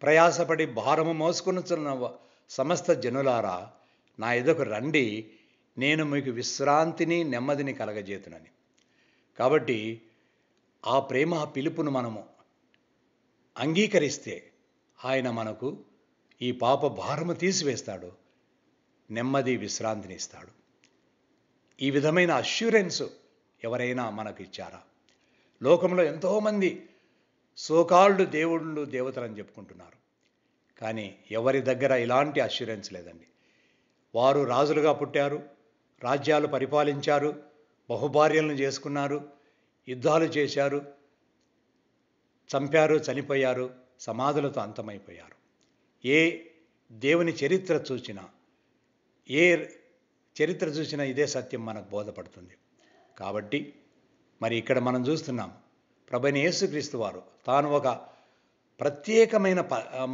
ప్రయాసపడి భారము మోసుకొనుచున్న సమస్త జనులారా నా ఎదుకు రండి, నేను మీకు విశ్రాంతిని నెమ్మదిని కలగజేతునని. కాబట్టి ఆ ప్రేమ పిలుపును మనము అంగీకరిస్తే ఆయన మనకు ఈ పాప భారము తీసివేస్తాడు, నెమ్మది విశ్రాంతిని ఇస్తాడు. ఈ విధమైన అష్యూరెన్స్ ఎవరైనా మనకు ఇచ్చారా? లోకంలో ఎంతోమంది సోకాల్డ్ దేవుళ్ళు దేవతలని చెప్పుకుంటున్నారు. కానీ ఎవరి దగ్గర ఇలాంటి అష్యూరెన్స్ లేదండి. వారు రాజులుగా పుట్టారు, రాజ్యాలు పరిపాలించారు, బహుభార్యలను చేసుకున్నారు, యుద్ధాలు చేశారు, చంపారు, చనిపోయారు, సమాధులతో అంతమైపోయారు. ఏ దేవుని చరిత్ర చూసినా, ఏ చరిత్ర చూసినా ఇదే సత్యం మనకు బోధపడుతుంది. కాబట్టి మరి ఇక్కడ మనం చూస్తున్నాం, ప్రభువైన యేసుక్రీస్తు వారు తాను ఒక ప్రత్యేకమైన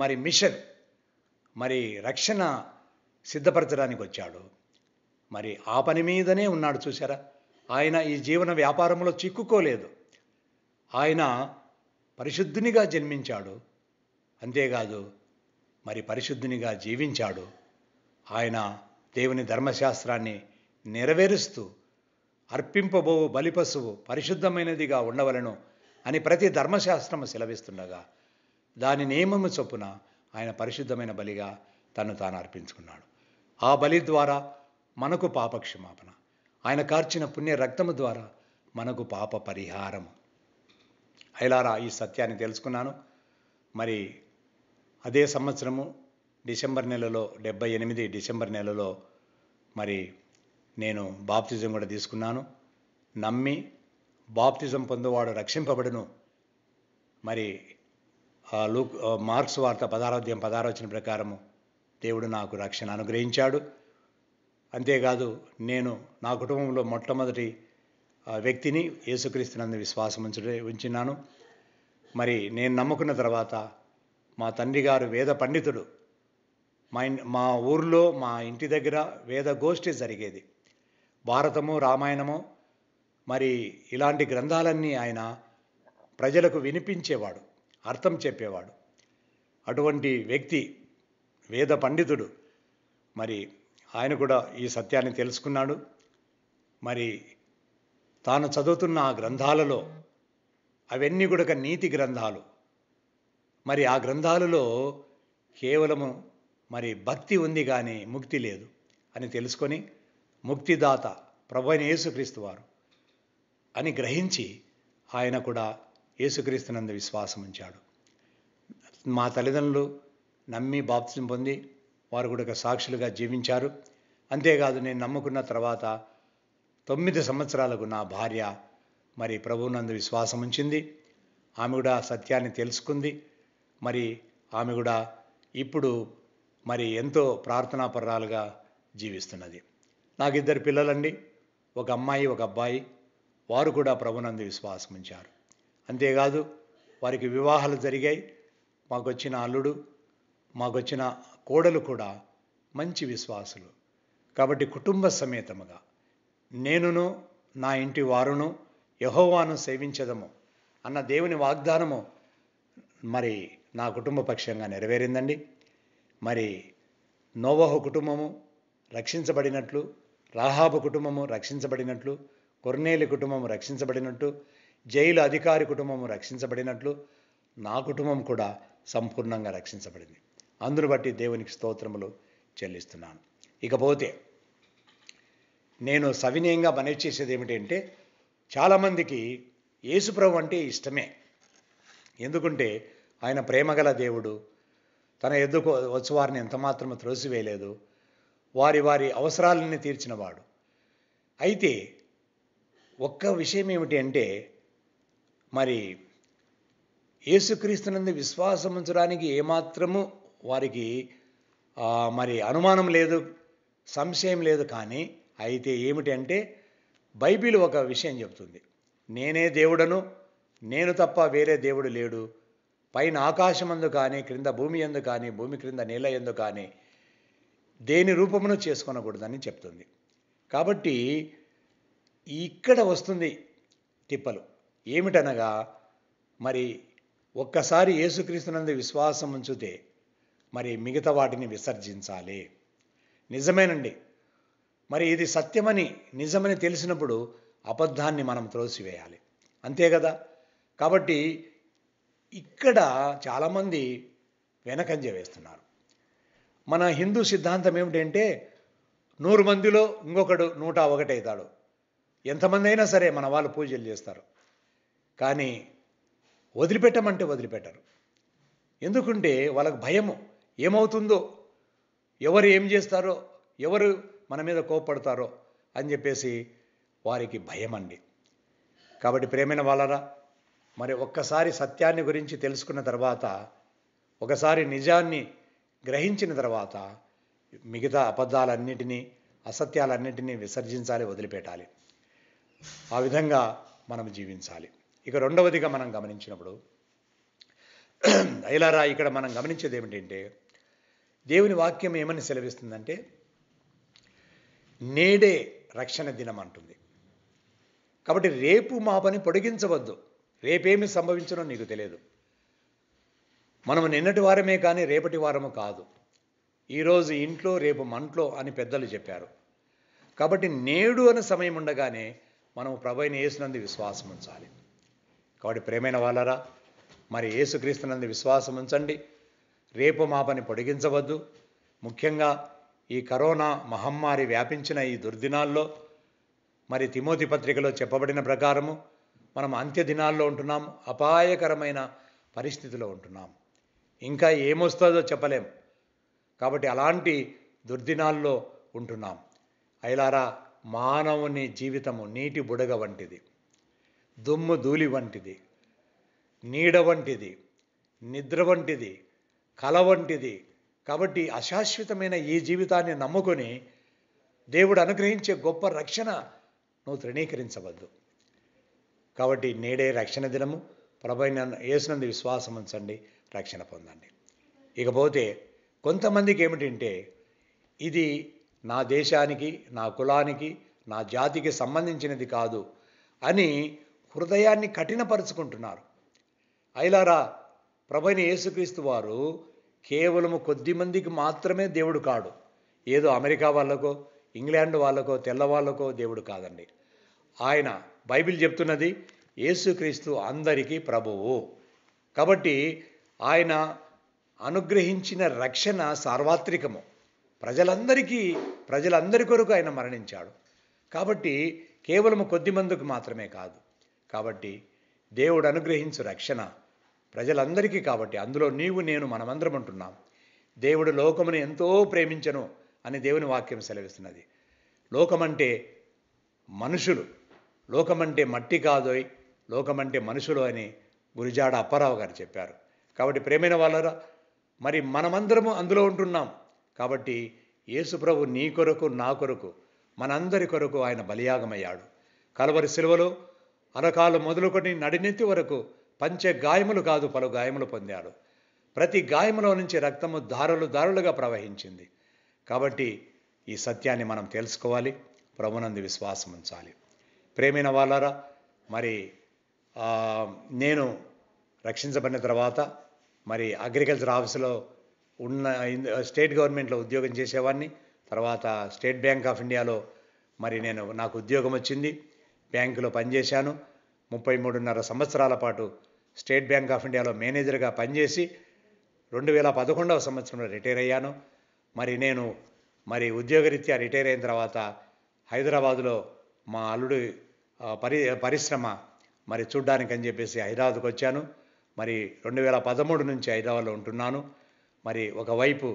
మరి మిషన్, మరి రక్షణ సిద్ధపరచడానికి వచ్చాడు. మరి ఆ పని మీదనే ఉన్నాడు. చూసారా, ఆయన ఈ జీవన వ్యాపారంలో చిక్కుకోలేదు. ఆయన పరిశుద్ధునిగా జన్మించాడు, అంతేకాదు మరి పరిశుద్ధునిగా జీవించాడు. ఆయన దేవుని ధర్మశాస్త్రాన్ని నెరవేరుస్తూ అర్పింపబో బలిపశువు పరిశుద్ధమైనదిగా ఉండవలను అని ప్రతి ధర్మశాస్త్రము సెలవిస్తుండగా దాని నియమము చొప్పున ఆయన పరిశుద్ధమైన బలిగా తను తాను అర్పించుకున్నాడు. ఆ బలి ద్వారా మనకు పాపక్షమాపణ, ఆయన కార్చిన పుణ్య రక్తము ద్వారా మనకు పాప పరిహారము. అయిలారా ఈ సత్యాన్ని తెలుసుకున్నాను. మరి అదే సంవత్సరము డిసెంబర్ నెలలో 78 డిసెంబర్ నెలలో మరి నేను బాప్తిజం కూడా తీసుకున్నాను. నమ్మి బాప్తిజం పొందువాడు రక్షింపబడును. మరి మార్క్స్ వార్త 16 ప్రకారము దేవుడు నాకు రక్షణ అనుగ్రహించాడు. అంతేకాదు నేను నా కుటుంబంలో మొట్టమొదటి వ్యక్తిని యేసుక్రీస్తునందు విశ్వాసం ఉంచినాను. మరి నేను నమ్ముకున్న తర్వాత మా తండ్రి గారు వేద పండితుడు. మా ఊర్లో మా ఇంటి దగ్గర వేద గోష్ఠి జరిగేది. భారతము, రామాయణము, మరి ఇలాంటి గ్రంథాలన్నీ ఆయన ప్రజలకు వినిపించేవాడు, అర్థం చెప్పేవాడు. అటువంటి వ్యక్తి, వేద పండితుడు. మరి ఆయన కూడా ఈ సత్యాన్ని తెలుసుకున్నాడు. మరి తాను చదువుతున్న ఆ గ్రంథాలలో అవన్నీ కూడా నీతి గ్రంథాలు. మరి ఆ గ్రంథాలలో కేవలము మరి భక్తి ఉంది కానీ ముక్తి లేదు అని తెలుసుకొని ముక్తిదాత ప్రభువైన యేసుక్రీస్తు వారు అని గ్రహించి ఆయన కూడా యేసుక్రీస్తునందు విశ్వాసం ఉంచాడు. మా తల్లిదండ్రులు నమ్మి బాప్తిజం పొంది వారు కూడా సాక్షులుగా జీవించారు. అంతేకాదు నేను నమ్ముకున్న తర్వాత 9 సంవత్సరాలకు నా భార్య మరి ప్రభువునందు విశ్వాసం ఉంచింది. ఆమె కూడా సత్యాన్ని తెలుసుకుంది. మరి ఆమె కూడా ఇప్పుడు మరి ఎంతో ప్రార్థనాపరాలుగా జీవిస్తున్నది. నాకు 2 పిల్లలండి, ఒక అమ్మాయి ఒక అబ్బాయి. వారు కూడా ప్రభువునందు విశ్వాసం ఉంచారు. అంతేకాదు వారికి వివాహాలు జరిగాయి. మాకొచ్చిన అల్లుడు, మాకొచ్చిన కోడలు కూడా మంచి విశ్వాసులు. కాబట్టి కుటుంబ సమేతముగా నేనును నా ఇంటి వారును యెహోవాను సేవించదము అన్న దేవుని వాగ్దానము మరి నా కుటుంబ పక్షంగా నెరవేరిందండి. మరి నోవహు కుటుంబము రక్షించబడినట్లు, రాహాబు కుటుంబము రక్షించబడినట్లు, కొర్నేలి కుటుంబము రక్షించబడినట్టు, జైలు అధికారి కుటుంబము రక్షించబడినట్లు నా కుటుంబం కూడా సంపూర్ణంగా రక్షించబడింది. అందును బట్టి దేవునికి స్తోత్రములు చెల్లిస్తున్నాను. ఇకపోతే నేను సవినయంగా మనవి చేసేది ఏమిటంటే, చాలామందికి యేసుప్రభు అంటే ఇష్టమే. ఎందుకంటే ఆయన ప్రేమగల దేవుడు, తన ఎద్దుకు వచ్చువారిని ఎంతమాత్రము త్రోసివేయలేదు, వారి వారి అవసరాలన్నీ తీర్చినవాడు. అయితే ఒక్క విషయం ఏమిటి అంటే, మరి యేసుక్రీస్తునందు విశ్వాసం ఉంచడానికి ఏమాత్రము వారికి మరి అనుమానం లేదు, సంశయం లేదు. కానీ అయితే ఏమిటి అంటే, బైబిల్ ఒక విషయం చెప్తుంది, నేనే దేవుడను, నేను తప్ప వేరే దేవుడు లేడు, పైన ఆకాశమందు కానీ క్రింద భూమి యందు కానీ భూమి క్రింద నేల యందు కానీ దేని రూపమును చేసుకొనకూడదని చెప్తుంది. కాబట్టి ఇక్కడ వస్తుంది తిప్పలు. ఏమిటనగా, మరి ఒక్కసారి యేసుక్రీస్తునందు విశ్వాసం ఉంచితే మరి మిగతా వాటిని విసర్జించాలి. నిజమేనండి. మరి ఇది సత్యమని నిజమని తెలిసినప్పుడు అబద్ధాన్ని మనం త్రోసివేయాలి, అంతే కదా. కాబట్టి ఇక్కడ చాలామంది వెనకంజ వేస్తున్నారు. మన హిందూ సిద్ధాంతం ఏమిటంటే, 100 మందిలో ఇంకొకడు 101 అవుతాడు. ఎంతమంది అయినా సరే మన వాళ్ళు పూజలు చేస్తారు. కానీ వదిలిపెట్టమంటే వదిలిపెట్టరు. ఎందుకంటే వాళ్ళకు భయము, ఏమవుతుందో, ఎవరు ఏం చేస్తారో, ఎవరు మన మీద కోప్పడతారో అని చెప్పేసి వారికి భయం అండి. కాబట్టి ప్రేమైన వాళ్ళరా, మరి ఒక్కసారి సత్యాన్ని గురించి తెలుసుకున్న తర్వాత, ఒకసారి నిజాన్ని గ్రహించిన తర్వాత మిగతా అబద్ధాలన్నిటినీ, అసత్యాలన్నిటినీ విసర్జించాలి, వదిలిపెట్టాలి. ఆ విధంగా మనం జీవించాలి. ఇక రెండవదిగా మనం గమనించినప్పుడు, అయిలారా ఇక్కడ మనం గమనించేది ఏమిటంటే, దేవుని వాక్యం ఏమని సెలవిస్తుందంటే, నేడే రక్షణ దినం అంటుంది. కాబట్టి రేపు మా పని పొడిగించవద్దు. రేపేమి సంభవించనో నీకు తెలియదు. మనము నిన్నటి వారమే కానీ రేపటి వారము కాదు. ఈరోజు ఇంట్లో రేపు మంట్లో అని పెద్దలు చెప్పారు. కాబట్టి నేడు అనే సమయం ఉండగానే మనము ప్రభువైన యేసునందు విశ్వాసం ఉంచాలి. కాబట్టి ప్రేమైన వాళ్ళరా, మరి యేసుక్రీస్తునందు విశ్వాసం ఉంచండి. రేపు మా పని పొడిగించవద్దు. ముఖ్యంగా ఈ కరోనా మహమ్మారి వ్యాపించిన ఈ దుర్దినాల్లో, మరి తిమోతి పత్రికలో చెప్పబడిన ప్రకారము మనం అంత్య దినాల్లో ఉంటున్నాం, అపాయకరమైన పరిస్థితిలో ఉంటున్నాం. ఇంకా ఏమొస్తుందో చెప్పలేం. కాబట్టి అలాంటి దుర్దినాల్లో ఉంటున్నాం. అయిలారా, మానవుని జీవితము నీటి బుడగ వంటిది, దుమ్ము ధూళి వంటిది, నీడ వంటిది, నిద్ర వంటిది, కల వంటిది. కాబట్టి అశాశ్వతమైన ఈ జీవితాన్ని నమ్ముకొని దేవుడు అనుగ్రహించే గొప్ప రక్షణ నువ్వు తృణీకరించవద్దు. కాబట్టి నేడే రక్షణ దినము. ప్రభువైన యేసునందు విశ్వాసం ఉంచండి, రక్షణ పొందండి. ఇకపోతే కొంతమందికి ఏమిటంటే, ఇది నా దేశానికి, నా కులానికి, నా జాతికి సంబంధించినది కాదు అని హృదయాన్ని కఠినపరుచుకుంటున్నారు. అయిలారా, ప్రభువైన యేసుక్రీస్తు వారు కేవలము కొద్ది మందికి మాత్రమే దేవుడు కాడు. ఏదో అమెరికా వాళ్ళకో, ఇంగ్లాండ్ వాళ్ళకో, తెల్లవాళ్ళకో దేవుడు కాదండి. ఆయన బైబిల్ చెప్తున్నది, యేసుక్రీస్తు అందరికీ ప్రభువు. కాబట్టి ఆయన అనుగ్రహించిన రక్షణ సార్వత్రికము. ప్రజలందరి కొరకు ఆయన మరణించాడు. కాబట్టి కేవలము కొద్ది మందికి మాత్రమే కాదు. కాబట్టి దేవుడు అనుగ్రహించు రక్షణ ప్రజలందరికీ. కాబట్టి అందులో నీవు నేను మనమందరం ఉంటున్నాం. దేవుడు లోకమును ఎంతో ప్రేమించను అని దేవుని వాక్యం సెలవిస్తున్నది. లోకమంటే మనుషులు, లోకమంటే మట్టి కాదోయ్, లోకమంటే మనుషులు అని గురిజాడ అప్పారావు గారు చెప్పారు. కాబట్టి ప్రేమైన వాళ్ళరా, మరి మనమందరము అందులో ఉంటున్నాం. కాబట్టి యేసుప్రభు నీ కొరకు, నా కొరకు, మనందరి కొరకు ఆయన బలియాగమయ్యాడు. కలవరి శిలువలో అరకాలు మొదలుకొని నడినెత్తి వరకు పంచె గాయములు కాదు, పలు గాయములు పొందాడు. ప్రతి గాయములో నుంచి రక్తము దారులుగా ప్రవహించింది. కాబట్టి ఈ సత్యాన్ని మనం తెలుసుకోవాలి, ప్రభునందు విశ్వాసం ఉంచాలి. ప్రేమైన వాళ్ళారా, మరి నేను రక్షించబడిన తర్వాత మరి అగ్రికల్చర్ ఆఫీసులో స్టేట్ గవర్నమెంట్లో ఉద్యోగం చేసేవాడిని. తర్వాత స్టేట్ బ్యాంక్ ఆఫ్ ఇండియాలో మరి నాకు ఉద్యోగం వచ్చింది. బ్యాంకులో పనిచేశాను. 33.5 సంవత్సరాల పాటు స్టేట్ బ్యాంక్ ఆఫ్ ఇండియాలో మేనేజర్గా పనిచేసి 2011వ సంవత్సరంలో రిటైర్ అయ్యాను. నేను ఉద్యోగరీత్యా రిటైర్ అయిన తర్వాత హైదరాబాదులో మా అల్లుడు పరిశ్రమ చూడ్డానికని చెప్పేసి హైదరాబాద్కు వచ్చాను. 2013 నుంచి హైదరాబాద్లో ఉంటున్నాను. ఒకవైపు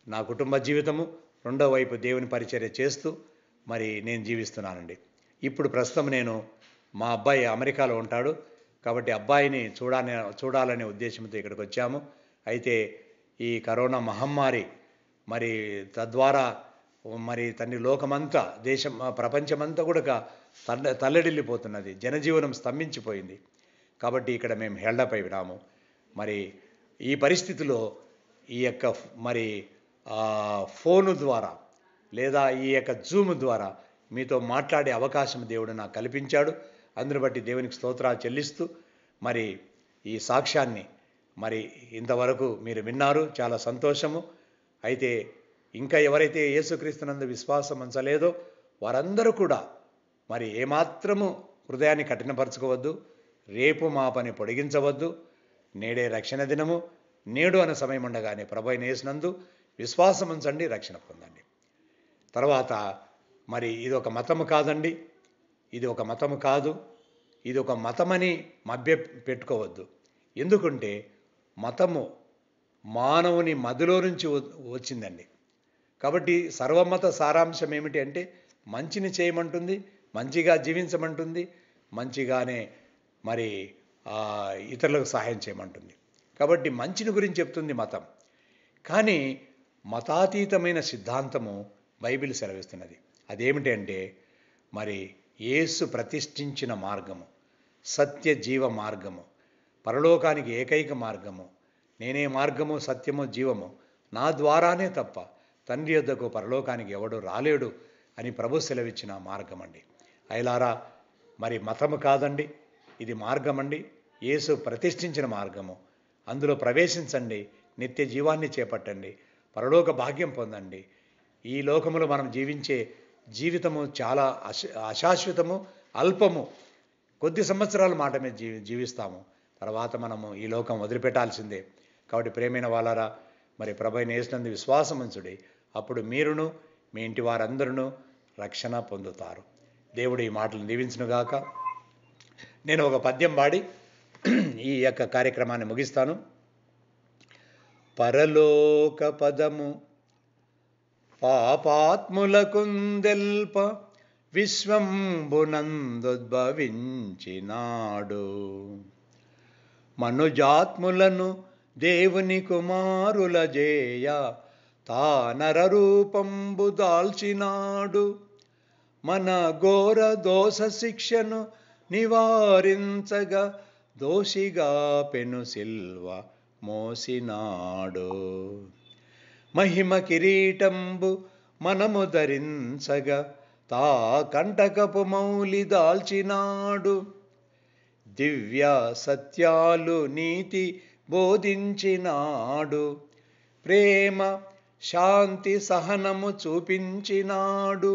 నా కుటుంబ జీవితము, రెండో వైపు దేవుని పరిచర్య చేస్తూ నేను జీవిస్తున్నానండి. ఇప్పుడు ప్రస్తుతం మా అబ్బాయి అమెరికాలో ఉంటాడు. కాబట్టి అబ్బాయిని చూడాలనే ఉద్దేశంతో ఇక్కడికి వచ్చాము. అయితే ఈ కరోనా మహమ్మారి తద్వారా తన్ని లోకమంతా, ప్రపంచమంతా కూడా తల్లడిల్లిపోతున్నది. జనజీవనం స్తంభించిపోయింది. కాబట్టి ఇక్కడ మేము హెల్డప్ అయినాము. ఈ పరిస్థితిలో ఈ యొక్క ఫోను ద్వారా లేదా ఈ యొక్క జూమ్ ద్వారా మీతో మాట్లాడే అవకాశం దేవుడు నాకు కల్పించాడు. అందును బట్టి దేవునికి స్తోత్రాలు చెల్లిస్తూ ఈ సాక్ష్యాన్ని ఇంతవరకు మీరు విన్నారు, చాలా సంతోషము. అయితే ఇంకా ఎవరైతే యేసుక్రీస్తునందు విశ్వాసం ఉంచలేదో వారందరూ కూడా ఏమాత్రము హృదయాన్ని కఠినపరచుకోవద్దు. రేపు మా పని పొడిగించవద్దు. నేడే రక్షణ దినము. నేడు అనే సమయం ఉండగానే ప్రభువైన యేసునందు విశ్వాసం ఉంచండి, రక్షణ పొందండి. తర్వాత ఇది ఒక మతము కాదండి. ఇది ఒక మతము కాదు. ఇది ఒక మతమని మభ్య పెట్టుకోవద్దు. ఎందుకంటే మతము మానవుని మదిలో నుంచి వచ్చిందండి. కాబట్టి సర్వమత సారాంశం ఏమిటి అంటే మంచిని చేయమంటుంది, మంచిగా జీవించమంటుంది, మంచిగానే మరి ఇతరులకు సహాయం చేయమంటుంది. కాబట్టి మంచిని గురించి చెప్తుంది మతం. కానీ మతాతీతమైన సిద్ధాంతము బైబిల్ సెలవిస్తున్నది. అదేమిటి అంటే మరి యేసు ప్రతిష్ఠించిన మార్గము, సత్య జీవ మార్గము, పరలోకానికి ఏకైక మార్గము, నేనే మార్గము సత్యము జీవము, నా ద్వారానే తప్ప తండ్రి యొద్దకు పరలోకానికి ఎవడు రాలేడు అని ప్రభు సెలవిచ్చిన మార్గం అండి. అయిలారా, మరి మతము కాదండి, ఇది మార్గం అండి. యేసు ప్రతిష్ఠించిన మార్గము. అందులో ప్రవేశించండి, నిత్య జీవాన్ని చేపట్టండి, పరలోక భాగ్యం పొందండి. ఈ లోకములో మనం జీవించే జీవితము చాలా అశాశ్వతము, అల్పము. కొద్ది సంవత్సరాల మాట మీద జీవిస్తాము, తర్వాత మనము ఈ లోకం వదిలిపెట్టాల్సిందే. కాబట్టి ప్రేమైన వాళ్ళారా, మరి ప్రభువైన యేసునందు విశ్వాసం ఉంచుడి, అప్పుడు మీరును మీ ఇంటి వారందరూ రక్షణ పొందుతారు. దేవుడు ఈ మాటలు దీవించునుగాక. నేను ఒక పద్యం పాడి ఈ యొక్క కార్యక్రమాన్ని ముగిస్తాను. పరలోక పదము పాపాత్ములకుందెల్ప విశ్వంబునందుద్భవించినాడు. మనుజాత్ములను దేవుని కుమారుల జేయ తానర రూపంబు దాల్చినాడు. మన ఘోర దోష శిక్షను నివారించగా దోషిగా పెను సిల్వ మోసినాడు. మహిమ కిరీటంబు మనము ధరించగా తా కంటకపు మౌలి దాల్చినాడు. దివ్య సత్యాలు నీతి బోధించినాడు. ప్రేమ శాంతి సహనము చూపించినాడు.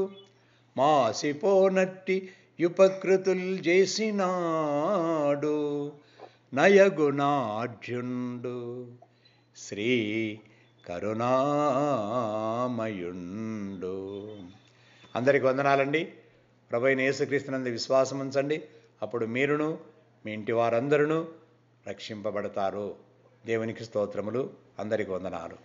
మాసిపోనట్టి ఉపకృతులు చేసినాడు. నయగుణాఢ్యుండు శ్రీ కరుణామయుండు. అందరికి వందనాలండి. ప్రభువైన యేసుక్రీస్తునందు విశ్వాసం ఉంచండి, అప్పుడు మీరును మీ ఇంటి వారందరూ రక్షింపబడతారు. దేవునికి స్తోత్రములు. అందరికి వందనాలు.